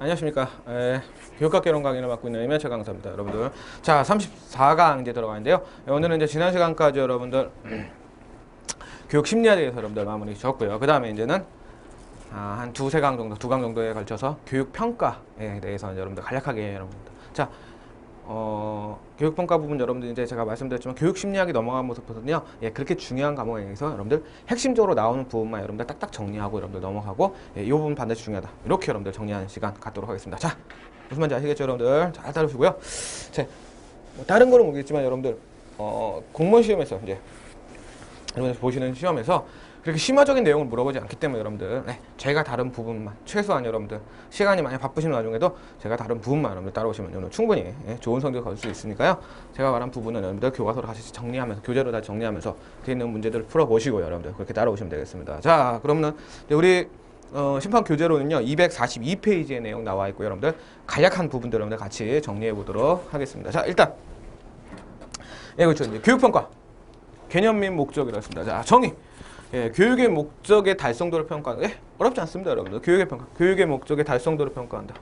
안녕하십니까. 교육학 개론 강의를 맡고 있는 임현철 강사입니다, 여러분들. 자, 34강 이제 들어가는데요. 오늘은 이제 지난 시간까지 여러분들 교육 심리에 대해서 여러분들 마무리 지었고요. 그 다음에 이제는 한 두세 강 정도, 두 강 정도에 걸쳐서 교육 평가에 대해서 여러분들 간략하게 여러분들. 자, 교육 평가 부분 여러분들 이제 제가 말씀드렸지만 교육 심리학이 넘어간 모습보다는요, 그렇게 중요한 과목에 대해서 여러분들 핵심적으로 나오는 부분만 여러분들 딱딱 정리하고 여러분들 넘어가고, 이 부분 반드시 중요하다. 이렇게 여러분들 정리하는 시간 갖도록 하겠습니다. 자, 무슨 말인지 아시겠죠, 여러분들? 잘 따르시고요. 자, 뭐 다른 거는 모르겠지만 여러분들 공무원 시험에서 이제 여러분들 보시는 시험에서 그렇게 심화적인 내용을 물어보지 않기 때문에 여러분들 제가 다른 부분만 최소한 여러분들 시간이 많이 바쁘신 와중에도 제가 다른 부분만 여러분들 따라오시면 여러분들 충분히 좋은 성적 거둘 수 있으니까요. 제가 말한 부분은 여러분들 교과서로 다시 정리하면서 교재로 다시 정리하면서 뒤에 있는 문제들을 풀어보시고 여러분들 그렇게 따라오시면 되겠습니다. 자, 그러면 우리 심판 교재로는요 242페이지의 내용 나와 있고 여러분들 간략한 부분들 여러분들 같이 정리해 보도록 하겠습니다. 자, 일단 그렇죠. 이제 교육평가 개념 및 목적이라고 했습니다. 자, 정의. 교육의 목적의 달성도를 평가한다. 어렵지 않습니다, 여러분들. 교육의 평가. 교육의 목적의 달성도를 평가한다.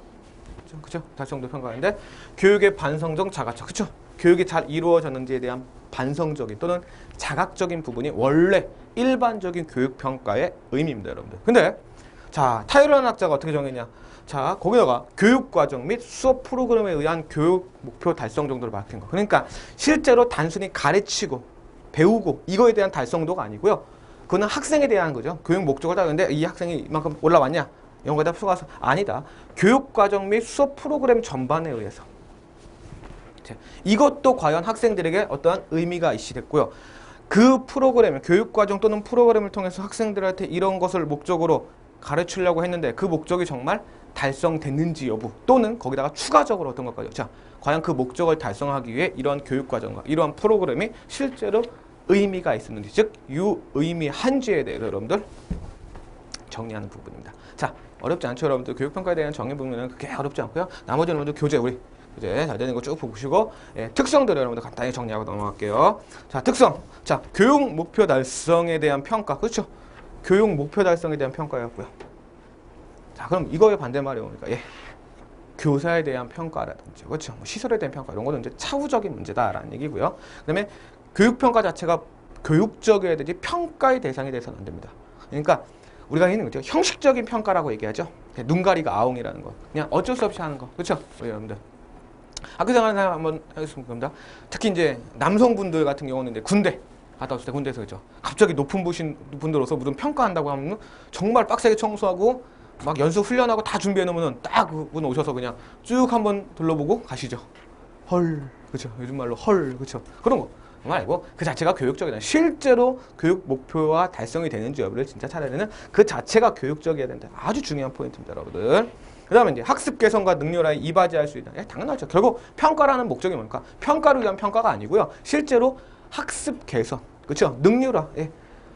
그렇죠? 달성도 평가하는데 교육의 반성적, 자각적. 그렇죠? 교육이 잘 이루어졌는지에 대한 반성적인 또는 자각적인 부분이 원래 일반적인 교육 평가의 의미입니다, 여러분들. 근데 자, 타이런 학자가 어떻게 정했냐? 자, 거기다가 교육 과정 및 수업 프로그램에 의한 교육 목표 달성 정도를 밝힌 거. 그러니까 실제로 단순히 가르치고 배우고 이거에 대한 달성도가 아니고요. 그거는 학생에 대한 거죠. 교육 목적을 따르는데 이 학생이 이만큼 올라왔냐? 이런 거에다 풀어가서 아니다. 교육과정 및 수업 프로그램 전반에 의해서. 이것도 과연 학생들에게 어떠한 의미가 있시됐고요. 그 프로그램, 교육과정 또는 프로그램을 통해서 학생들한테 이런 것을 목적으로 가르치려고 했는데 그 목적이 정말 달성됐는지 여부 또는 거기다가 추가적으로 어떤 것까지. 자, 과연 그 목적을 달성하기 위해 이러한 교육과정과 이러한 프로그램이 실제로 의미가 있었는지, 즉 유의미한지에 대해서 여러분들 정리하는 부분입니다. 자, 어렵지 않죠, 여러분들. 교육평가에 대한 정의 부분은 그렇게 어렵지 않고요. 나머지 여러분들 교재 잘 되는 거 쭉 보시고 특성들을 여러분들 간단히 정리하고 넘어갈게요. 자, 특성. 자, 교육 목표 달성에 대한 평가. 그렇죠? 교육 목표 달성에 대한 평가였고요. 자, 그럼 이거의 반대말이 뭡니까? 교사에 대한 평가라든지, 그렇죠? 시설에 대한 평가 이런 거는 이제 차후적인 문제다라는 얘기고요. 그다음에 교육평가 자체가 교육적이어야 되지 평가의 대상이 돼서는 안 됩니다. 그러니까 우리가 있는 거죠. 형식적인 평가라고 얘기하죠. 눈가리가 아웅이라는 거. 그냥 어쩔 수 없이 하는 거. 그렇죠? 여러분들. 학교 생활 한번 하겠습니다. 특히 이제 남성분들 같은 경우는 이제 군대 갔다 왔을 때 군대에서 그죠. 갑자기 높은 분들 오서 무슨 평가한다고 하면 정말 빡세게 청소하고 막 연습 훈련하고 다 준비해 놓으면 딱 그분 오셔서 그냥 쭉 한번 둘러보고 가시죠. 헐. 그렇죠. 요즘 말로 헐. 그렇죠. 그런 거. 말고 그 자체가 교육적이다. 실제로 교육 목표와 달성이 되는지 여부를 진짜 찾아내는 그 자체가 교육적이어야 된다. 아주 중요한 포인트입니다, 여러분들. 그 다음에 이제 학습 개선과 능률화에 이바지할 수 있다. 당연하죠. 결국 평가라는 목적이 뭡니까? 평가를 위한 평가가 아니고요. 실제로 학습 개선, 그렇죠? 능률화.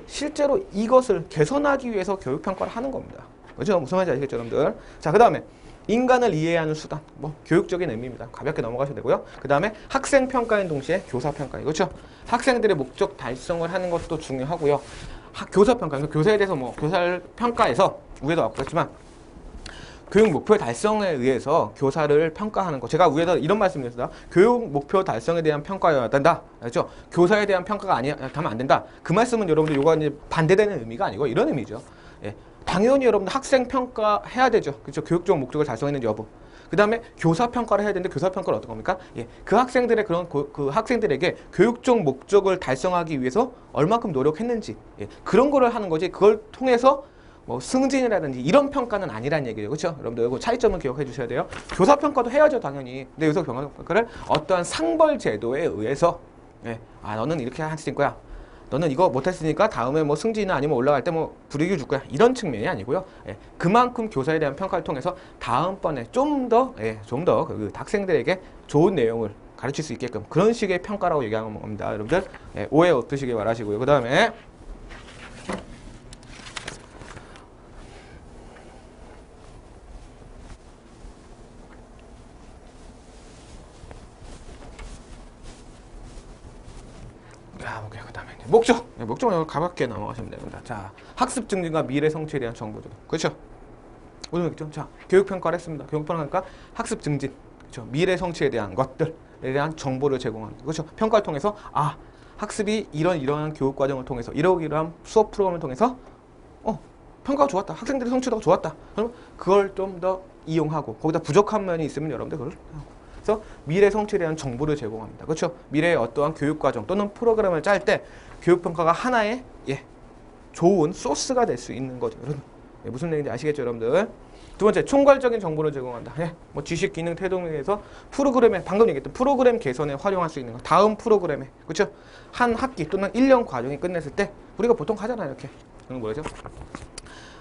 실제로 이것을 개선하기 위해서 교육 평가를 하는 겁니다. 그렇죠? 무슨 말인지 아시겠죠, 여러분들? 자, 그 다음에 인간을 이해하는 수단, 교육적인 의미입니다. 가볍게 넘어가셔도 되고요. 그 다음에 학생 평가인 동시에 교사 평가인, 그렇죠? 학생들의 목적 달성을 하는 것도 중요하고요. 교사 평가, 교사에 대해서 교사를 평가해서 위에도 아까 했지만 교육 목표 달성에 의해서 교사를 평가하는 거. 제가 위에다 이런 말씀드렸습니다. 교육 목표 달성에 대한 평가여야 된다. 알죠? 교사에 대한 평가가 하면 안 된다. 그 말씀은 여러분들 이거가 이제 반대되는 의미가 아니고 이런 의미죠. 당연히 여러분들 학생 평가해야 되죠. 그렇죠? 교육적 목적을 달성했는지 여부. 그 다음에 교사 평가를 해야 되는데 교사 평가를 어떤 겁니까? 그 학생들의 그 학생들에게 교육적 목적을 달성하기 위해서 얼만큼 노력했는지 그런 거를 하는 거지. 그걸 통해서 승진이라든지 이런 평가는 아니란 얘기예요. 그렇죠? 여러분들 이거 차이점을 기억해 주셔야 돼요. 교사 평가도 해야죠, 당연히. 근데 여기서 교사 평가를 어떠한 상벌 제도에 의해서 너는 이렇게 하실 거야. 너는 이거 못했으니까 다음에 승진이나 아니면 올라갈 때 불이익을 줄 거야. 이런 측면이 아니고요. 그만큼 교사에 대한 평가를 통해서 다음번에 좀 더 그 학생들에게 좋은 내용을 가르칠 수 있게끔 그런 식의 평가라고 얘기하는 겁니다. 여러분들 오해 없으시길 바라시고요. 그 다음에 목적! 목적은 가볍게 넘어가시면 됩니다. 자, 학습 증진과 미래 성취에 대한 정보들. 그렇죠? 오늘 있죠. 자, 교육평가를 했습니다. 교육평가니까 학습 증진, 그렇죠. 미래 성취에 대한 것들에 대한 정보를 제공하는 거죠. 그렇죠. 평가를 통해서 아, 학습이 이러한 교육 과정을 통해서 이러한 수업 프로그램을 통해서 평가가 좋았다. 학생들의 성취도가 좋았다. 그럼 그걸 좀 더 이용하고 거기다 부족한 면이 있으면 여러분들 그걸 하고. 그래서 미래 성취에 대한 정보를 제공합니다. 그렇죠? 미래의 어떠한 교육 과정 또는 프로그램을 짤 때 교육평가가 하나의 좋은 소스가 될 수 있는 거죠. 여러분. 무슨 얘기인지 아시겠죠, 여러분들? 두 번째, 총괄적인 정보를 제공한다. 뭐 지식, 기능, 태도 등에서 프로그램에 방금 얘기했던 프로그램 개선에 활용할 수 있는 거. 다음 프로그램에, 그렇죠? 한 학기 또는 1년 과정이 끝냈을 때 우리가 보통 하잖아요, 이렇게. 그건 뭐죠?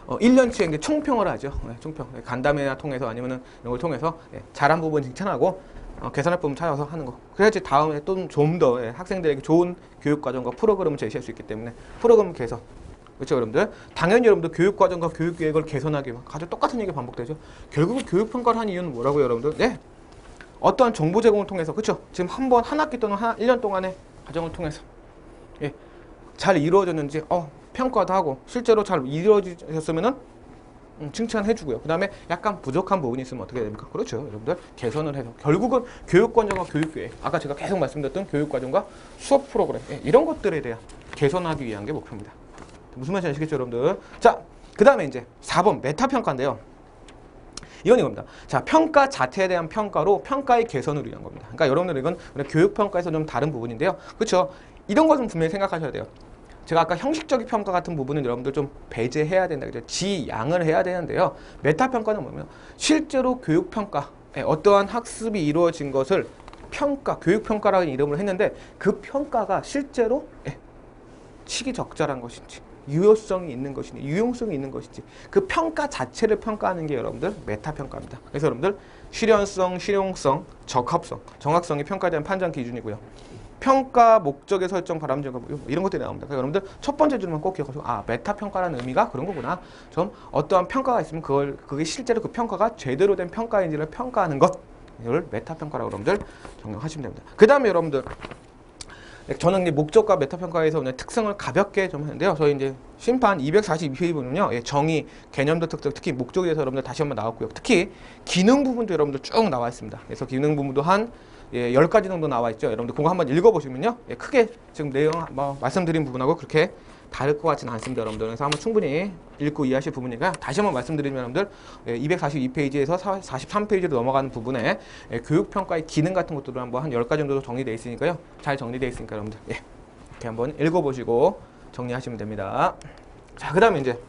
1년치에 이제 총평을 하죠. 총평. 간담회나 통해서 아니면은 이런 걸 통해서 잘한 부분 칭찬하고 개선할 부분 찾아서 하는 거. 그래야지 다음에 또 좀 더 학생들에게 좋은 교육 과정과 프로그램을 제시할 수 있기 때문에 프로그램 개선. 그렇죠, 여러분들? 당연히 여러분들 교육 과정과 교육 계획을 개선하기 위해 가장 똑같은 얘기 반복되죠. 결국은 교육 평가를 한 이유는 뭐라고요, 여러분들? 네. 어떠한 정보 제공을 통해서, 그렇죠? 지금 한 학기 또는 1년 동안의 과정을 통해서 잘 이루어졌는지 평가도 하고 실제로 잘 이루어졌으면은 칭찬해주고요. 그 다음에 약간 부족한 부분이 있으면 어떻게 됩니까? 그렇죠, 여러분들 개선을 해서 결국은 교육과정과 교육계획, 아까 제가 계속 말씀드렸던 교육과정과 수업 프로그램 이런 것들에 대한 개선하기 위한 게 목표입니다. 무슨 말인지 아시겠죠, 여러분들? 자, 그 다음에 이제 4번 메타평가인데요. 이건 이겁니다. 자, 평가 자체에 대한 평가로 평가의 개선을 위한 겁니다. 그러니까 여러분들 이건 교육평가에서 좀 다른 부분인데요. 그렇죠? 이런 것은 분명히 생각하셔야 돼요. 제가 아까 형식적인 평가 같은 부분은 여러분들 좀 배제해야 된다. 그죠? 지양을 해야 되는데요. 메타평가는 뭐냐면 실제로 교육평가, 어떠한 학습이 이루어진 것을 평가, 교육평가라는 이름을 했는데 그 평가가 실제로 시기적절한 것인지 유효성이 있는 것인지 유용성이 있는 것인지 그 평가 자체를 평가하는 게 여러분들 메타평가입니다. 그래서 여러분들 실현성, 실용성, 적합성, 정확성이 평가에 대한 판단 기준이고요. 평가 목적의 설정, 바람직한 이런 것들이 나옵니다. 그러니까 여러분들 첫 번째 줄만 꼭 기억하시고 메타평가라는 의미가 그런 거구나. 좀 어떠한 평가가 있으면 그게 실제로 그 평가가 제대로 된 평가인지를 평가하는 것, 이걸 메타평가라고 여러분들 정리하시면 됩니다. 그 다음에 여러분들 저는 이제 목적과 메타평가에서 오늘 특성을 가볍게 좀 했는데요. 저희 이제 심판 242페이지는요, 정의, 개념도 특성, 특히 목적에 대해서 여러분들 다시 한번 나왔고요. 특히 기능 부분도 여러분들 쭉 나와 있습니다. 그래서 기능 부분도 한 10가지 정도 나와 있죠. 여러분들 그거 한번 읽어보시면요. 크게 지금 내용 말씀드린 부분하고 그렇게 다를 것 같지는 않습니다, 여러분들. 그래서 한번 충분히 읽고 이해하실 부분이니까 다시 한번 말씀드리면 여러분들 242페이지에서 43페이지로 넘어가는 부분에 교육평가의 기능 같은 것들도 한번 한 10가지 정도 정리되어 있으니까요. 잘 정리되어 있으니까 여러분들 이렇게 한번 읽어보시고 정리하시면 됩니다. 자, 그 다음에 이제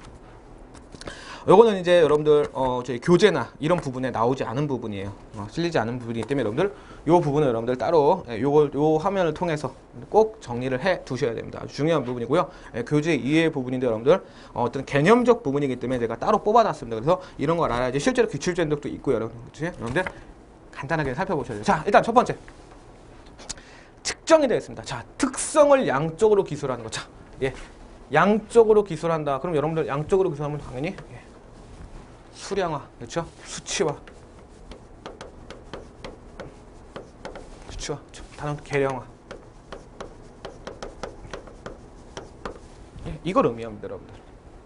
요거는 이제 여러분들 저희 교재나 이런 부분에 나오지 않은 부분이에요. 실리지 않은 부분이기 때문에 여러분들 요 부분은 여러분들 따로 요 화면을 통해서 꼭 정리를 해 두셔야 됩니다. 아주 중요한 부분이고요. 교재 이외의 부분인데 여러분들 어떤 개념적 부분이기 때문에 제가 따로 뽑아놨습니다. 그래서 이런 걸 알아야지 실제로 기출된 적도 있고요. 여러분들 간단하게 살펴보셔야 돼요. 자, 일단 첫 번째 측정이 되겠습니다. 자, 특성을 양적으로 기술하는 거. 자, 양적으로 기술한다. 그럼 여러분들 양적으로 기술하면 당연히 수량화, 그렇죠? 수치화, 단원 계량화. 이걸 의미합니다, 여러분들.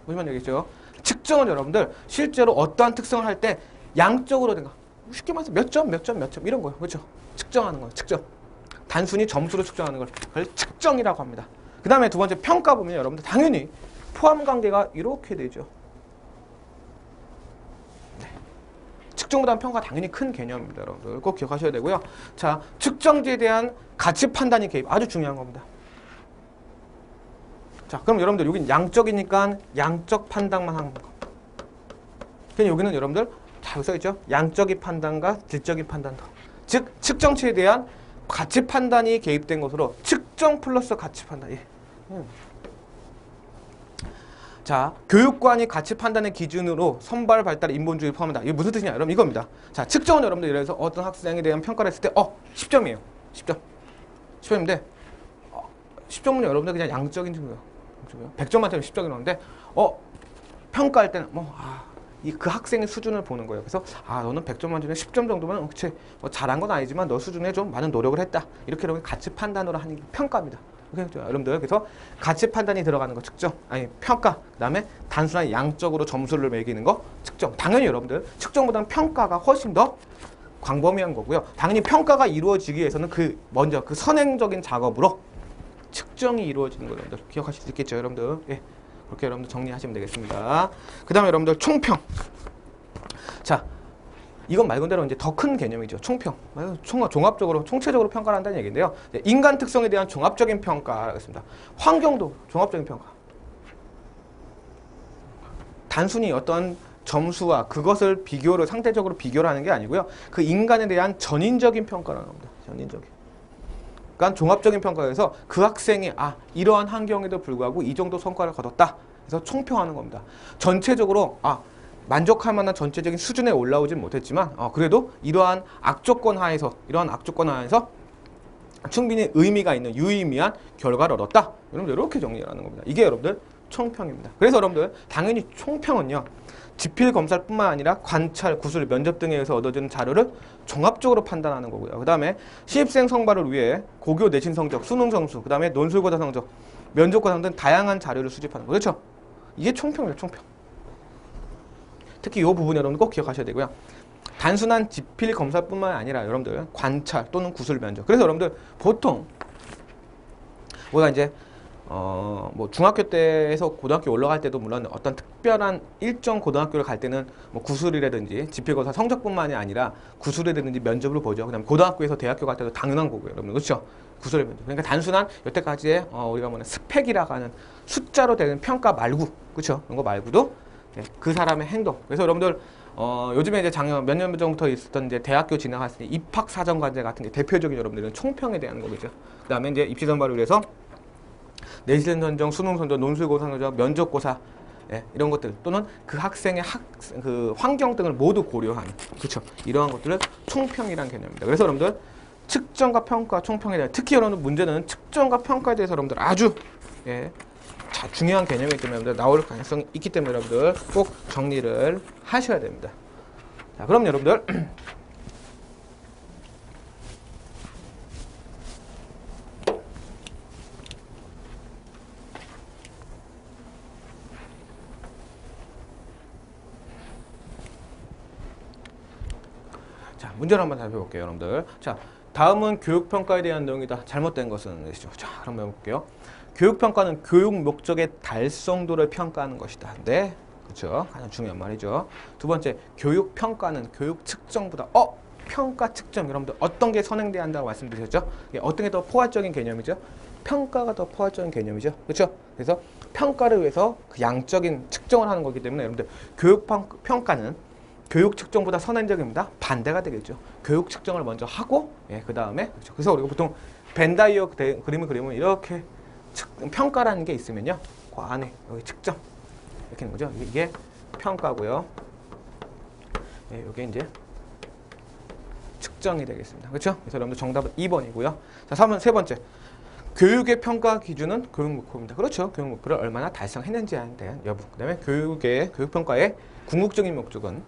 무슨 얘기죠? 측정은 여러분들 실제로 어떠한 특성을 할 때 양적으로 된 거. 쉽게 말해서 몇 점 이런 거예요, 그렇죠? 측정하는 거예요, 측정. 단순히 점수로 측정하는 걸 그걸 측정이라고 합니다. 그 다음에 두 번째 평가 보면 여러분들 당연히 포함 관계가 이렇게 되죠. 측정보다는 평가 당연히 큰 개념입니다. 여러분들 꼭 기억하셔야 되고요. 자, 측정지에 대한 가치 판단이 개입 아주 중요한 겁니다. 자, 그럼 여러분들 여기는 양적이니까 양적 판단만 하는 거. 그냥 여기는 여러분들 잘 써있죠? 양적인 판단과 질적인 판단도. 즉 측정치에 대한 가치 판단이 개입된 것으로 측정 플러스 가치 판단. 자, 교육관이 가치 판단의 기준으로 선발, 발달, 인본주의를 포함한다. 이게 무슨 뜻이냐? 여러분 이겁니다. 자, 측정은 여러분들 예를 들어서 어떤 학생에 대한 평가를 했을 때 10점이에요. 10점. 10점인데 10점은 여러분들 그냥 양적인 증거예요. 100점 만점에 10점이 나오는데 평가할 때는 그 학생의 수준을 보는 거예요. 그래서 너는 100점 만점에 10점 정도면 그치 잘한 건 아니지만 너 수준에 좀 많은 노력을 했다. 이렇게 가치 판단으로 하는 게 평가입니다. 그렇죠? 여러분들 그래서 가치 판단이 들어가는 거 측정, 아니 평가, 그다음에 단순한 양적으로 점수를 매기는 거 측정. 당연히 여러분들 측정보다는 평가가 훨씬 더 광범위한 거고요. 당연히 평가가 이루어지기 위해서는 먼저 그 선행적인 작업으로 측정이 이루어지는 거 여러분들 기억하실 수 있겠죠, 여러분들. 예, 그렇게 여러분들 정리하시면 되겠습니다. 그다음에 여러분들 총평. 자, 이건 말 그대로 이제 더 큰 개념이죠. 총평. 종합적으로, 총체적으로 평가를 한다는 얘기인데요. 인간 특성에 대한 종합적인 평가라고 했습니다. 환경도 종합적인 평가. 단순히 어떤 점수와 그것을 상대적으로 비교를 하는 게 아니고요. 그 인간에 대한 전인적인 평가라는 겁니다. 전인적인. 그러니까 종합적인 평가에서 그 학생이 이러한 환경에도 불구하고 이 정도 성과를 거뒀다. 그래서 총평하는 겁니다. 전체적으로 만족할 만한 전체적인 수준에 올라오진 못했지만 그래도 이러한 악조건 하에서 충분히 의미가 있는 유의미한 결과를 얻었다. 여러분들 이렇게 정리를 하는 겁니다. 이게 여러분들 총평입니다. 그래서 여러분들 당연히 총평은요. 지필 검사뿐만 아니라 관찰, 구술, 면접 등에 의해서 얻어지는 자료를 종합적으로 판단하는 거고요. 그 다음에 신입생 선발을 위해 고교 내신 성적, 수능 점수, 그 다음에 논술고사 성적, 면접고사 등 다양한 자료를 수집하는 거죠. 그렇죠? 이게 총평이에요. 총평. 특히 이 부분 여러분 꼭 기억하셔야 되고요. 단순한 지필 검사뿐만 아니라 여러분들 관찰 또는 구술 면접. 그래서 여러분들 보통 우리가 이제 뭐 중학교 때에서 고등학교 올라갈 때도 물론 어떤 특별한 일정 고등학교를 갈 때는 뭐 구술이라든지 지필고사 성적뿐만이 아니라 구술이라든지 면접을 보죠. 그다음에 고등학교에서 대학교 갈 때도 당연한 거고요, 여러분. 그렇죠? 구술 면접. 그러니까 단순한 여태까지의 우리가 뭐냐 스펙이라고 하는 숫자로 되는 평가 말고, 그렇죠? 그런 거 말고도 그 사람의 행동. 그래서 여러분들 요즘에 이제 작년 몇 년 전부터 있었던 이제 대학교 진학했을 때 입학 사정 과제 같은 게 대표적인 여러분들은 총평에 대한 거겠죠. 그다음에 이제 입시 선발을 위해서 내신 선정, 수능 선정, 논술고사 선정, 면접고사 이런 것들 또는 그 학생의 그 환경 등을 모두 고려하는, 그렇죠? 이러한 것들을 총평이라는 개념입니다. 그래서 여러분들 측정과 평가, 총평에 대한 특히 여러분들 문제는 측정과 평가에 대해서 여러분들 아주 중요한 개념이기 때문에 여러분들 나올 가능성이 있기 때문에 여러분들 꼭 정리를 하셔야 됩니다. 자, 그럼 여러분들 자, 문제를 한번 살펴볼게요, 여러분들. 자, 다음은 교육평가에 대한 내용이다. 잘못된 것은 자, 그럼 해볼게요. 교육평가는 교육 목적의 달성도를 평가하는 것이다. 네, 그렇죠. 가장 중요한 말이죠. 두 번째, 교육평가는 교육 측정보다 평가 측정, 여러분들 어떤 게 선행돼야 한다고 말씀드렸죠? 어떤 게 더 포괄적인 개념이죠? 평가가 더 포괄적인 개념이죠. 그렇죠? 그래서 평가를 위해서 그 양적인 측정을 하는 거기 때문에 여러분들 교육평가는 교육 측정보다 선행적입니다. 반대가 되겠죠. 교육 측정을 먼저 하고 그 다음에 그렇죠. 그래서 우리가 보통 벤다이어 그림을 그리면 이렇게 평가라는 게 있으면요, 그 안에 여기 측정 이렇게 있는 거죠. 이게 평가고요. 이게 이제 측정이 되겠습니다. 그렇죠? 그래서 여러분들 정답은 2번이고요. 자, 세 번째, 교육의 평가 기준은 교육 목표입니다. 그렇죠? 교육 목표를 얼마나 달성했는지에 대한 여부. 그다음에 교육 평가의 궁극적인 목적은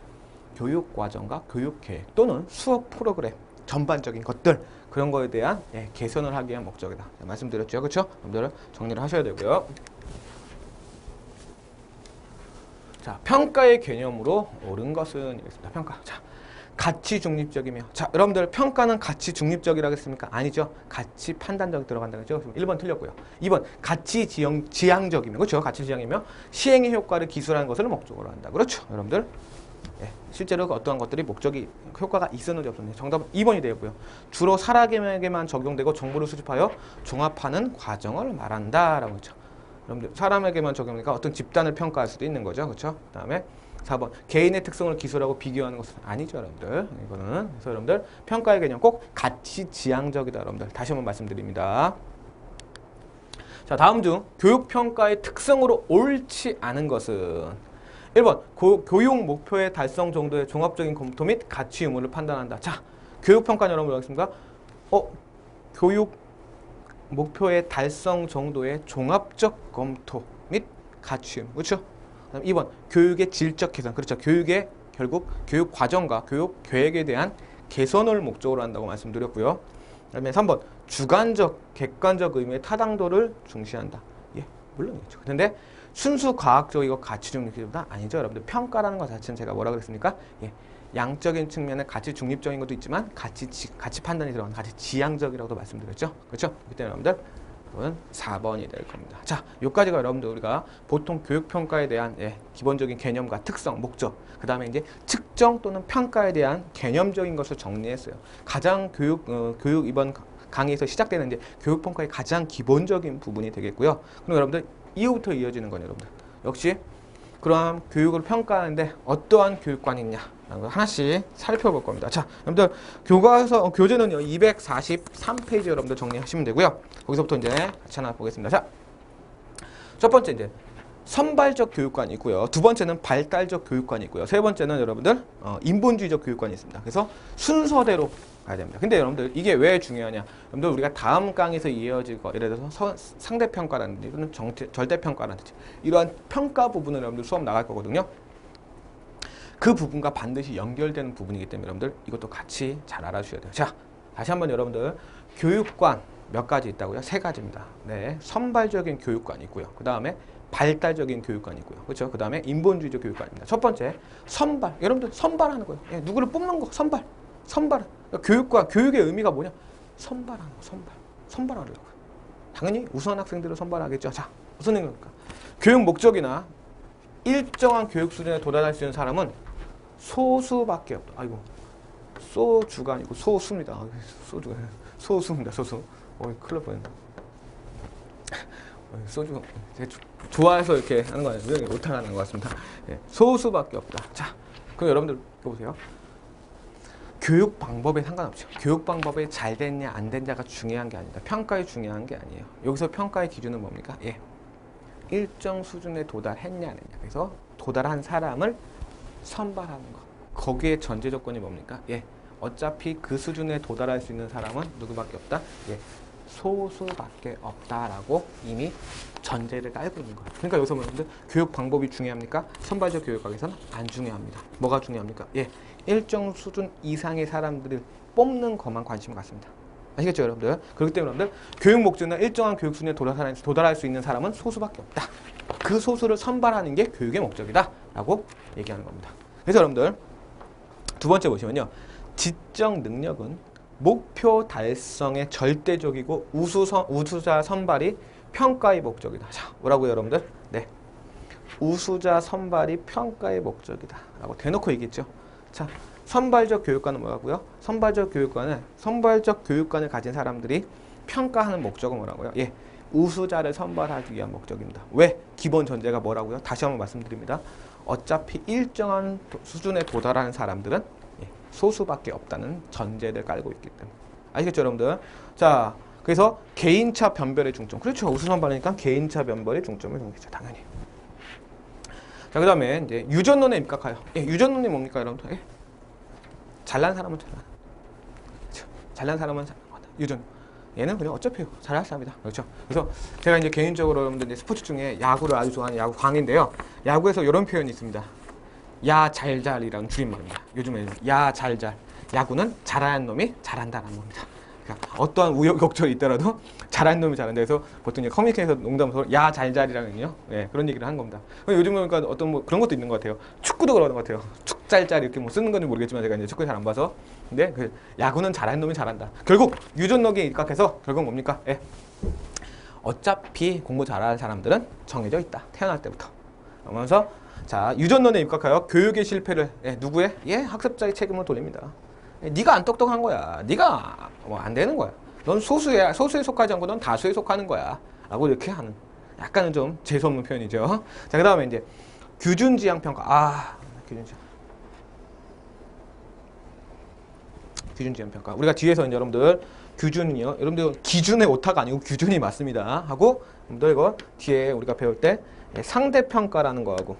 교육 과정과 교육 계획 또는 수업 프로그램 전반적인 것들, 그런 거에 대한 개선을 하기 위한 목적이다. 말씀드렸죠. 그렇죠? 여러분들은 정리를 하셔야 되고요. 자, 평가의 개념으로 옳은 것은 이렇습니다. 평가. 자, 가치 중립적이며. 자, 여러분들 평가는 가치 중립적이라고 했습니까? 아니죠. 가치 판단적이 들어간다는 거죠. 1번 틀렸고요. 2번 가치 지향적이며. 그렇죠? 가치 지향이며 시행의 효과를 기술하는 것을 목적으로 한다. 그렇죠? 여러분들. 실제로 어떠한 것들이 효과가 있었는지 없었는지. 정답은 2번이 되고요. 주로 사람에게만 적용되고 정보를 수집하여 종합하는 과정을 말한다라고 했죠. 여러분들 사람에게만 적용되니까 어떤 집단을 평가할 수도 있는 거죠. 그렇죠? 그다음에 4번 개인의 특성을 기술하고 비교하는 것은 아니죠, 여러분들. 이거는 그래서 여러분들 평가의 개념 꼭 가치 지향적이다, 여러분들. 다시 한번 말씀드립니다. 자, 다음 중 교육 평가의 특성으로 옳지 않은 것은 1번 교육 목표의 달성 정도의 종합적인 검토 및 가치 유무를 판단한다. 자, 교육 평가는 여러분 뭐겠습니까? 교육 목표의 달성 정도의 종합적 검토 및 가치 유무. 그렇죠? 그다음 2번 교육의 질적 개선. 그렇죠? 교육의 결국 교육 과정과 교육 계획에 대한 개선을 목적으로 한다고 말씀드렸고요. 그다음에 3번 주관적, 객관적 의미의 타당도를 중시한다. 예, 물론이죠. 근데 순수 과학적이고 가치 중립보다 아니죠, 여러분들. 평가라는 것 자체는 제가 뭐라 그랬습니까? 예, 양적인 측면에 가치 중립적인 것도 있지만 가치 판단이 들어가는 가치 지향적이라고도 말씀드렸죠. 그렇죠? 그렇기 때문에 여러분들 이건 4번이 될 겁니다. 자, 여기까지가 여러분들 우리가 보통 교육평가에 대한 기본적인 개념과 특성, 목적, 그 다음에 이제 측정 또는 평가에 대한 개념적인 것을 정리했어요. 가장 교육 이번 강의에서 시작되는 이제 교육평가의 가장 기본적인 부분이 되겠고요. 그럼 여러분들 이후부터 이어지는 건 여러분들 역시 그럼 교육을 평가하는데 어떠한 교육관이 있냐 라는 걸 하나씩 살펴볼 겁니다. 자, 여러분들 교과서 교재는요 243페이지 여러분들 정리하시면 되고요. 거기서부터 이제 같이 하나 보겠습니다. 자, 첫 번째 이제 선발적 교육관이 있고요. 두 번째는 발달적 교육관이 있고요. 세 번째는 여러분들 인본주의적 교육관이 있습니다. 그래서 순서대로 가야 됩니다. 근데 여러분들 이게 왜 중요하냐? 여러분들 우리가 다음 강의에서 이어질 거, 예를 들어서 상대평가라든지 또는 절대평가라든지 이러한 평가 부분을 여러분들 수업 나갈 거거든요. 그 부분과 반드시 연결되는 부분이기 때문에 여러분들 이것도 같이 잘 알아주셔야 돼요. 자, 다시 한번 여러분들 교육관 몇 가지 있다고요? 3가지입니다. 네, 선발적인 교육관이 있고요. 그 다음에 발달적인 교육관이 있고요. 그렇죠? 그 다음에 인본주의적 교육관입니다. 첫 번째, 선발. 여러분들 선발하는 거예요. 예, 누구를 뽑는 거, 선발. 선발. 그러니까 교육의 의미가 뭐냐? 선발하는 거, 선발. 선발하려고요. 당연히 우수한 학생들을 선발하겠죠. 자, 무슨 의미입니까? 교육 목적이나 일정한 교육 수준에 도달할 수 있는 사람은 소수밖에 없다. 아이고, 소주가 아니고 소수입니다. 소주가 소수입니다. 소수. 큰일 날 뻔했네. 소주 좋아해서 이렇게 하는 거 아니에요. 못하는 것 같습니다. 예, 소수밖에 없다. 자, 그럼 여러분들 이거 보세요. 교육 방법에 상관없죠. 교육 방법이 잘 됐냐 안 됐냐가 중요한 게 아니다. 평가에 중요한 게 아니에요. 여기서 평가의 기준은 뭡니까? 예, 일정 수준에 도달했냐 안 했냐. 그래서 도달한 사람을 선발하는 거. 거기에 전제 조건이 뭡니까? 예, 어차피 그 수준에 도달할 수 있는 사람은 누구밖에 없다? 예, 소수밖에 없다라고 이미 전제를 깔고 있는 거예요. 그러니까 여기서 여러분들 교육 방법이 중요합니까? 선발적 교육학에서는 안 중요합니다. 뭐가 중요합니까? 예, 일정 수준 이상의 사람들을 뽑는 것만 관심 갖습니다. 아시겠죠, 여러분들? 그렇기 때문에 여러분들 교육 목적이나 일정한 교육 수준에 도달할 수 있는 사람은 소수밖에 없다. 그 소수를 선발하는 게 교육의 목적이다라고 얘기하는 겁니다. 그래서 여러분들 두 번째 보시면요, 지적 능력은 목표 달성의 절대적이고 우수자 선발이 평가의 목적이다. 자, 뭐라고요, 여러분들? 네, 우수자 선발이 평가의 목적이다 라고 대놓고 얘기했죠. 자, 선발적 교육관은 뭐라고요? 선발적 교육관을 가진 사람들이 평가하는 목적은 뭐라고요? 예, 우수자를 선발하기 위한 목적입니다. 왜? 기본 전제가 뭐라고요? 다시 한번 말씀드립니다. 어차피 일정한 수준에 도달하는 사람들은 소수밖에 없다는 전제를 깔고 있기 때문에. 아시겠죠, 여러분들? 자, 그래서 개인차 변별의 중점. 그렇죠. 우수선발이니까 개인차 변별의 중점을 두겠죠, 당연히. 자, 그 다음에 이제 유전론에 입각하여. 예, 유전론이 뭡니까, 여러분들? 예. 잘난 사람은 잘난. 그렇죠. 잘난 사람은 잘난 거다. 유전. 얘는 그냥 어차피 잘할 사람이다. 그렇죠. 그래서 제가 이제 개인적으로 여러분들 이제 스포츠 중에 야구를 아주 좋아하는 야구 광인데요. 야구에서 이런 표현이 있습니다. 야 잘잘이라는 줄임말입니다. 요즘에 야 잘잘. 야구는 잘하는 놈이 잘한다라는 겁니다. 그러니까 어떠한 우여곡절이 있더라도 잘하는 놈이 잘한다 해서 보통 이제 커뮤니케이션에서 농담으로 야 잘잘이라는요. 예, 그런 얘기를 하는 겁니다. 요즘 보니까 어떤 뭐 그런 것도 있는 것 같아요. 축구도 그러는 것 같아요. 축잘잘 이렇게 뭐 쓰는 건지 모르겠지만 제가 이제 축구 잘 안 봐서. 근데 그 야구는 잘하는 놈이 잘한다. 결국 유전력에 입각해서 결국 뭡니까? 예. 어차피 공부 잘하는 사람들은 정해져 있다. 태어날 때부터. 그러면서 자, 유전론에 입각하여 교육의 실패를 누구의? 학습자의 책임을 돌립니다. 네가 안 똑똑한 거야. 네가 뭐 안 되는 거야. 넌 소수에 속하지 않고 넌 다수에 속하는 거야. 라고 이렇게 하는 약간은 좀 재수없는 표현이죠. 자, 그 다음에 이제 규준지향 평가. 규준지향 평가. 우리가 뒤에서 이제 여러분들 규준이요. 여러분들 기준의 오타가 아니고 규준이 맞습니다. 하고 여러분들 이거 뒤에 우리가 배울 때 상대평가라는 거하고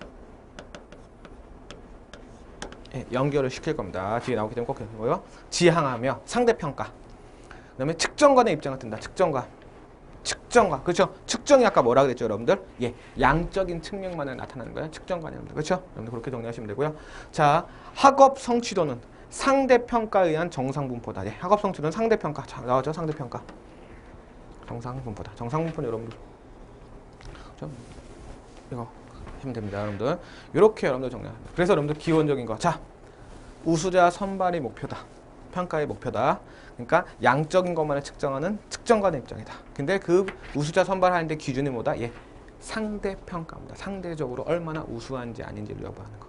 연결을 시킬 겁니다. 뒤에 나오기 때문에 꼭 해보고요. 지향하며 상대평가. 그 다음에 측정관의 입장을 든다. 측정관. 그렇죠? 측정이 아까 뭐라 그랬죠, 여러분들? 예, 양적인 측면만을 나타내는 거예요. 측정관이 여러분들. 그렇죠? 여러분들 그렇게 정리하시면 되고요. 자, 학업 성취도는 상대평가에 의한 정상분포다. 예, 학업 성취는 상대평가. 자, 나왔죠? 상대평가. 정상분포다. 정상분포는 여러분들 좀 이거 하면 됩니다. 여러분들 이렇게 여러분들 정리합니다. 그래서 여러분들 기본적인 거. 자, 우수자 선발이 목표다. 평가의 목표다. 그러니까 양적인 것만을 측정하는 측정관의 입장이다. 근데 그 우수자 선발하는데 기준이 뭐다? 예, 상대평가입니다. 상대적으로 얼마나 우수한지 아닌지를 여부하는 거.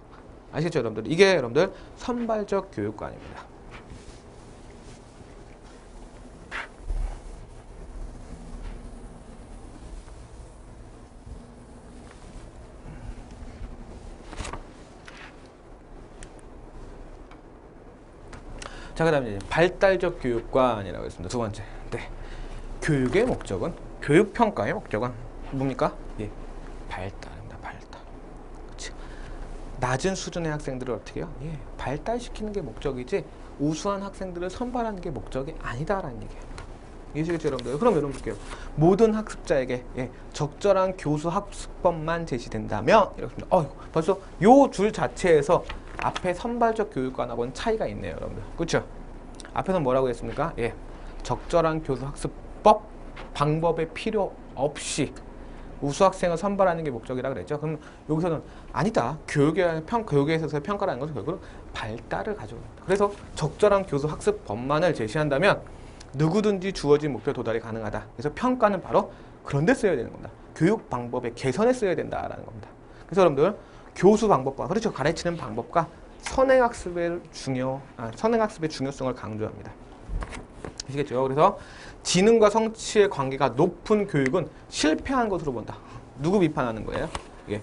아시겠죠, 여러분들? 이게 여러분들 선발적 교육관입니다. 자, 그 다음에 발달적 교육관이라고 했습니다. 두 번째. 네. 교육의 목적은, 교육평가의 목적은 뭡니까? 예, 발달입니다. 발달. 그치? 낮은 수준의 학생들을 어떻게 해요? 예, 발달시키는 게 목적이지 우수한 학생들을 선발하는 게 목적이 아니다라는 얘기예요. 이해되시겠죠, 여러분들? 그럼 여러분 볼게요. 모든 학습자에게 예, 적절한 교수 학습법만 제시된다면 이렇습니다. 벌써 요 줄 자체에서 앞에 선발적 교육관하고는 차이가 있네요, 여러분들. 그렇죠? 앞에서는 뭐라고 했습니까? 예, 적절한 교수 학습법 방법의 필요 없이 우수 학생을 선발하는 게 목적이라 그랬죠. 그럼 여기서는 아니다. 교육에 있어서 평가라는 것은 결국은 발달을 가져옵니다. 그래서 적절한 교수 학습법만을 제시한다면 누구든지 주어진 목표 도달이 가능하다. 그래서 평가는 바로 그런 데 써야 되는 겁니다. 교육 방법의 개선에 써야 된다라는 겁니다. 그래서 여러분들 교수 방법과 그렇죠. 가르치는 방법과 선행학습의 중요성을 강조합니다. 아시겠죠? 그래서 지능과 성취의 관계가 높은 교육은 실패한 것으로 본다. 누구 비판하는 거예요? 예,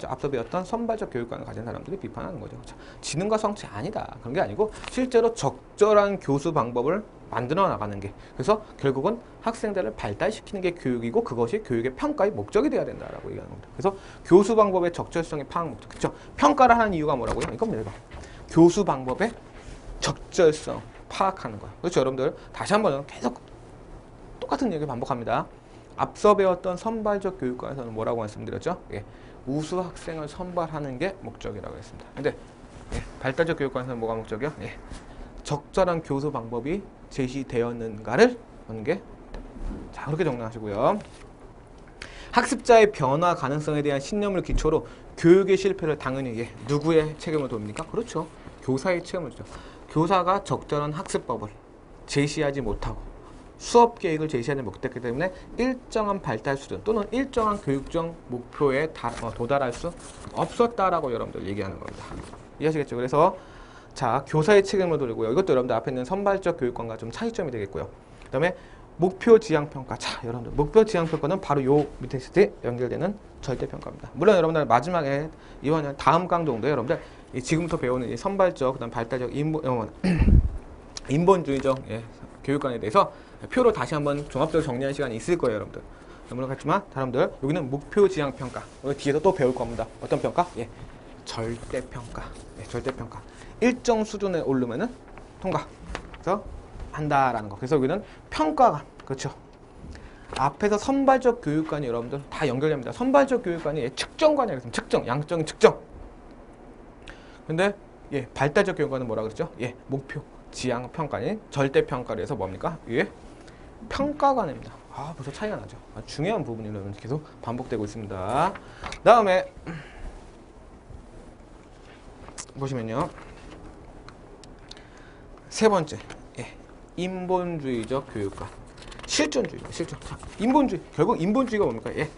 앞서 배웠던 선발적 교육관을 가진 사람들이 비판하는 거죠. 그렇죠? 지능과 성취 아니다. 그런 게 아니고 실제로 적절한 교수 방법을 만들어 나가는 게 그래서 결국은 학생들을 발달시키는 게 교육이고 그것이 교육의 평가의 목적이 돼야 된다라고 얘기하는 겁니다. 그래서 교수 방법의 적절성의 파악 목적. 그렇죠? 평가를 하는 이유가 뭐라고요? 이겁니다. 교수 방법의 적절성 파악하는 거예요. 그렇죠? 여러분들 다시 한번 계속 똑같은 얘기 반복합니다. 앞서 배웠던 선발적 교육관에서는 뭐라고 말씀드렸죠? 예, 우수 학생을 선발하는 게 목적이라고 했습니다. 근데 예, 발달적 교육관에서는 뭐가 목적이요? 예, 적절한 교수 방법이 제시되었는가를 보는 게 자, 그렇게 정리하시고요. 학습자의 변화 가능성에 대한 신념을 기초로 교육의 실패를 당연히 예, 누구의 책임을 돕니까? 그렇죠. 교사의 책임을 져요. 교사가 적절한 학습법을 제시하지 못하고 수업 계획을 제시하지 못했기 때문에 일정한 발달 수준 또는 일정한 교육적 목표에 도달할 수 없었다라고 여러분들 얘기하는 겁니다. 이해하시겠죠? 그래서 자, 교사의 책임을 돌리고요. 이것도 여러분들 앞에 있는 선발적 교육관과 좀 차이점이 되겠고요. 그 다음에 목표 지향 평가. 자, 여러분들 목표 지향 평가는 바로 요 밑에 있을 때 연결되는 절대 평가입니다. 물론 여러분들 마지막에 이번 다음 강좌인데 여러분들 지금부터 배우는 이 선발적 그다음 발달적 인본주의적 예, 교육관에 대해서 표로 다시 한번 종합적으로 정리하는 시간이 있을 거예요, 여러분들. 물론 같지만 여러분들 여기는 목표 지향 평가. 여기 뒤에서 또 배울 겁니다. 어떤 평가? 예, 절대 평가. 예, 절대 평가. 일정 수준에 오르면은 통과. 그래서 한다라는 거. 그래서 여기는 평가관. 그렇죠. 앞에서 선발적 교육관이 여러분들 다 연결됩니다. 선발적 교육관이 측정관이라고 했습니다. 측정, 양적인 측정. 근데 예, 발달적 교육관은 뭐라 그랬죠? 예, 목표 지향 평가인 절대 평가를 해서 뭡니까? 예, 평가관입니다. 아, 벌써 차이가 나죠. 중요한 부분이 여러분 계속 반복되고 있습니다. 다음에 보시면요. 세 번째, 예, 인본주의적 교육관. 실존주의입니다. 실존. 자, 인본주의. 결국 인본주의가 뭡니까? 예,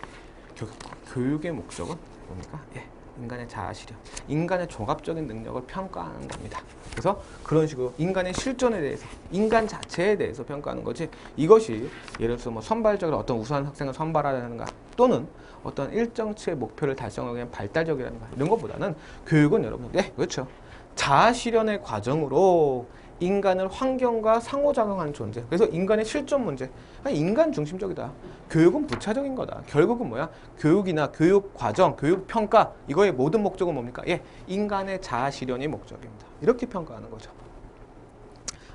교육의 목적은 뭡니까? 예, 인간의 자아실현, 인간의 종합적인 능력을 평가하는 겁니다. 그래서 그런 식으로 인간의 실존에 대해서, 인간 자체에 대해서 평가하는 거지. 이것이 예를 들어서 뭐 선발적으로 어떤 우수한 학생을 선발하는가, 또는 어떤 일정치의 목표를 달성하기 위한 발달적이라는가 이런 것보다는 교육은 여러분, 네, 그렇죠. 자아실현의 과정으로 인간을 환경과 상호작용하는 존재. 그래서 인간의 실존 문제. 인간 중심적이다. 교육은 부차적인 거다. 결국은 뭐야? 교육이나 교육 과정, 교육 평가 이거의 모든 목적은 뭡니까? 예, 인간의 자아 실현이 목적입니다. 이렇게 평가하는 거죠.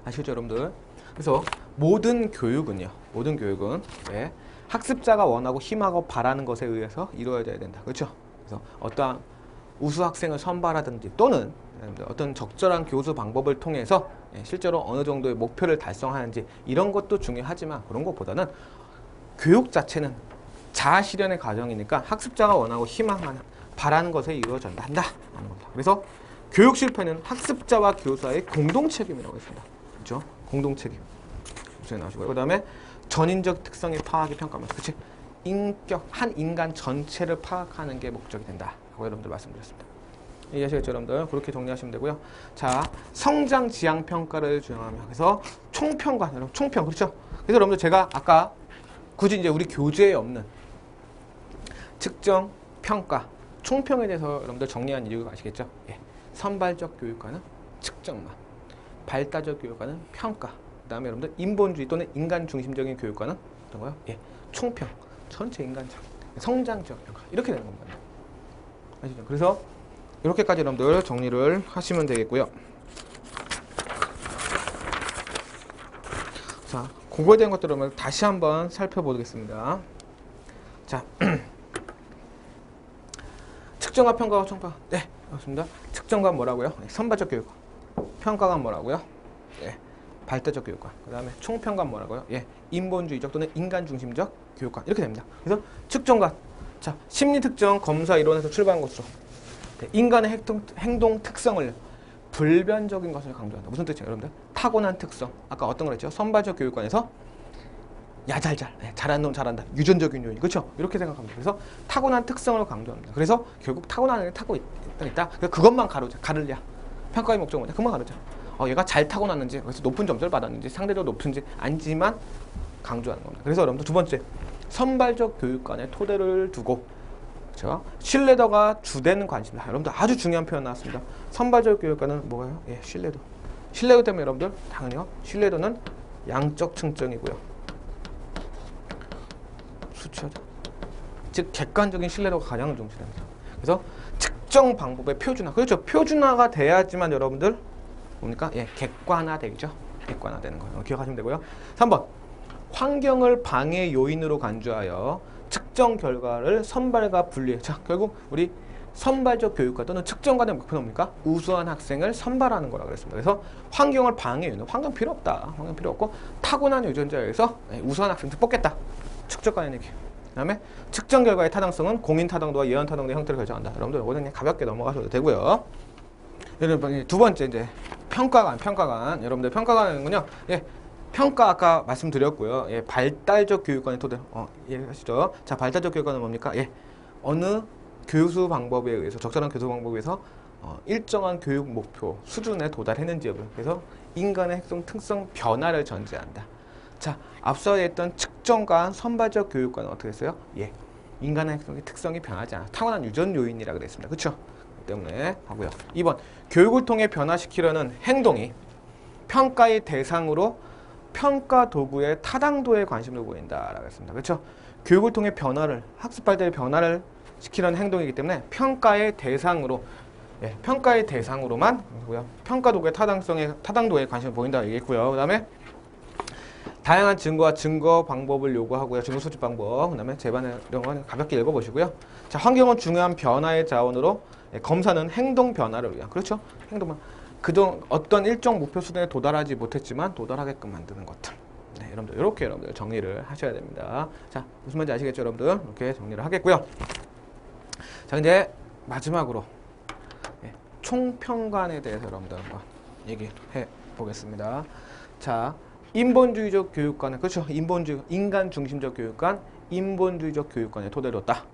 아시죠, 여러분들? 그래서 모든 교육은요. 모든 교육은 예, 학습자가 원하고 힘하고 바라는 것에 의해서 이루어져야 된다. 그렇죠? 그래서 어떠한 우수 학생을 선발하든지 또는 어떤 적절한 교수 방법을 통해서 실제로 어느 정도의 목표를 달성하는지 이런 것도 중요하지만 그런 것보다는 교육 자체는 자아 실현의 과정이니까 학습자가 원하고 희망하는 바라는 것에 이루어진다 한다 하는 겁니다. 그래서 교육 실패는 학습자와 교사의 공동 책임이라고 했습니다. 그렇죠? 공동 책임. 나오시고요. 그다음에 전인적 특성의 파악이 평가하면서 그치? 인격 한 인간 전체를 파악하는 게 목적이 된다. 라고 여러분들 말씀드렸습니다. 이해하시겠죠, 여러분들? 그렇게 정리하시면 되고요. 자, 성장 지향 평가를 준용하며 그래서 총평과 여러분 총평 그렇죠? 그래서 여러분들 제가 아까 굳이 이제 우리 교재에 없는 측정, 평가, 총평에 대해서 여러분들 정리한 이유가 아시겠죠? 예. 선발적 교육과는 측정만, 발달적 교육과는 평가, 그 다음에 여러분들 인본주의 또는 인간 중심적인 교육과는 어떤 거요? 예. 총평, 전체 인간적, 성장적 평가 이렇게 되는 겁니다. 아시죠? 그래서 이렇게까지 여러분들 정리를 하시면 되겠고요. 자, 그거에 대한 것들을 여러분들 다시 한번 살펴보겠습니다. 자, 측정과 평가와 총평. 네, 맞습니다. 측정과 뭐라고요? 선발적 교육과. 평가가 뭐라고요? 네, 발달적 교육과. 그 다음에 총평가 뭐라고요? 예, 인본주의적 또는 인간 중심적 교육과. 이렇게 됩니다. 그래서 측정과 자, 심리 특정 검사 이론에서 출발한 것으로 인간의 행동 특성을 불변적인 것을 강조한다. 무슨 뜻이에요, 여러분들? 타고난 특성. 아까 어떤 걸 했죠? 선발적 교육관에서 야잘잘, 잘하는 놈 잘한다. 유전적인 요인, 그렇죠? 이렇게 생각합니다. 그래서 타고난 특성을 강조합니다. 그래서 결국 타고나는 게 타고 있다. 그래서 그것만 가르냐. 평가의 목적은 뭐냐? 그것만 가르자. 얘가 잘 타고났는지, 그래서 높은 점수를 받았는지, 상대적으로 높은지 아니지만 강조하는 겁니다. 그래서 여러분들 두 번째, 선발적 교육관의 토대를 두고 그렇죠? 신뢰도가 주되는 관심이다. 여러분들 아주 중요한 표현 나왔습니다. 선발적 교육과는 뭐예요? 예, 신뢰도. 신뢰도 때문에 여러분들 당연히요. 신뢰도는 양적 측정이고요. 수치화죠. 즉 객관적인 신뢰도가 가장 중시됩니다. 그래서 측정 방법의 표준화. 그렇죠? 표준화가 돼야지만 여러분들 뭡니까? 예, 객관화되죠. 객관화되는 거. 기억하시면 되고요. 3번. 환경을 방해 요인으로 간주하여 측정 결과를 선발과 분리해. 자, 결국 우리 선발적 교육과 또는 측정관의 목표는 뭡니까? 우수한 학생을 선발하는 거라 그랬습니다. 그래서 환경을 방해해요. 환경 필요 없다. 환경 필요 없고 타고난 유전자에 의해서 우수한 학생들 뽑겠다. 측정관의 얘기. 그 다음에 측정 결과의 타당성은 공인 타당도와 예언 타당도의 형태를 결정한다. 여러분들 이거는 그냥 가볍게 넘어가셔도 되고요. 여러분 두 번째 이제 평가관. 여러분들 평가관은요. 예. 평가 아까 말씀드렸고요. 예, 발달적 교육관의 토대. 이해하시죠? 자, 발달적 교육관은 뭡니까? 예, 어느 교수 방법에 의해서 적절한 교수 방법에 의해서 일정한 교육 목표 수준에 도달했는지 여부를. 그래서 인간의 핵심 특성 변화를 전제한다. 자, 앞서 했던 측정관 선발적 교육관은 어떻게 했어요? 예, 인간의 특성이 변하지 않아. 타고난 유전 요인이라 그랬습니다. 그렇죠? 때문에 하고요. 2번 교육을 통해 변화시키려는 행동이 평가의 대상으로 평가 도구의 타당도에 관심을 보인다라고 했습니다. 그렇죠? 교육을 통해 학습 발달의 변화를 시키는 행동이기 때문에 평가의 대상으로만 평가 도구의 타당도에 관심을 보인다 얘기했고요. 그다음에 다양한 증거와 증거 방법을 요구하고요. 증거 수집 방법. 그다음에 제반의 이런 거 가볍게 읽어보시고요. 자, 환경은 중요한 변화의 자원으로 검사는 행동 변화를 위한 그렇죠? 행동만. 그동 어떤 일정 목표 수준에 도달하지 못했지만 도달하게끔 만드는 것들. 네, 여러분들 이렇게 여러분들 정리를 하셔야 됩니다. 자, 무슨 말인지 아시겠죠, 여러분들? 이렇게 정리를 하겠고요. 자, 이제 마지막으로 총평관에 대해서 여러분들 한번 얘기해 보겠습니다. 자, 인본주의적 교육관은 그렇죠? 인간 중심적 교육관, 인본주의적 교육관의 토대로 뒀다.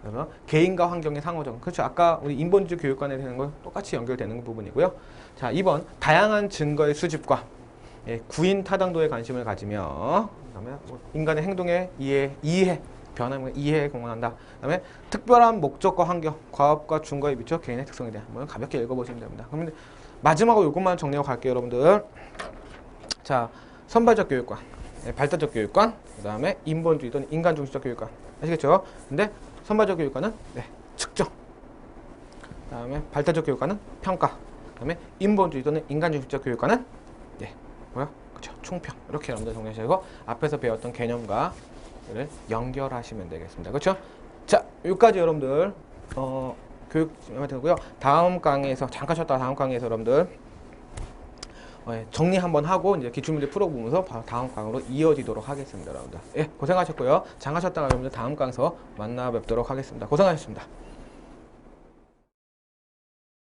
그래서 개인과 환경의 상호적. 그렇죠. 아까 우리 인본주의 교육관에 되는 건 똑같이 연결되는 부분이고요. 자, 2번 다양한 증거의 수집과 구인 타당도에 관심을 가지며 그다음에 인간의 행동의 변화의 이해에 공헌한다. 그다음에 특별한 목적과 환경, 과업과 준거에 비춰 개인의 특성에 대한 한번 가볍게 읽어보시면 됩니다. 그러면 마지막으로 이것만 정리하고 갈게요, 여러분들. 자, 선발적 교육관, 발달적 교육관, 그다음에 인본주의 또는 인간 중심적 교육관. 아시겠죠? 근데 선발적 교육관은 측정, 그다음에 발달적 교육관은 평가, 그다음에 인본주의 또는 인간 중심적 교육관은 그렇죠? 총평. 이렇게 여러분들 정리하시고 앞에서 배웠던 개념과 연결하시면 되겠습니다. 그렇죠? 자, 여기까지 여러분들 교육 되고요. 다음 강의에서 잠깐 쉬었다가 다음 강의에서 여러분들 정리 한번 하고 이제 기출문제 풀어보면서 바로 다음 강으로 이어지도록 하겠습니다, 여러분들. 예, 고생하셨고요. 잠깐 쉬었다가 여러분들 다음 강에서 만나 뵙도록 하겠습니다. 고생하셨습니다.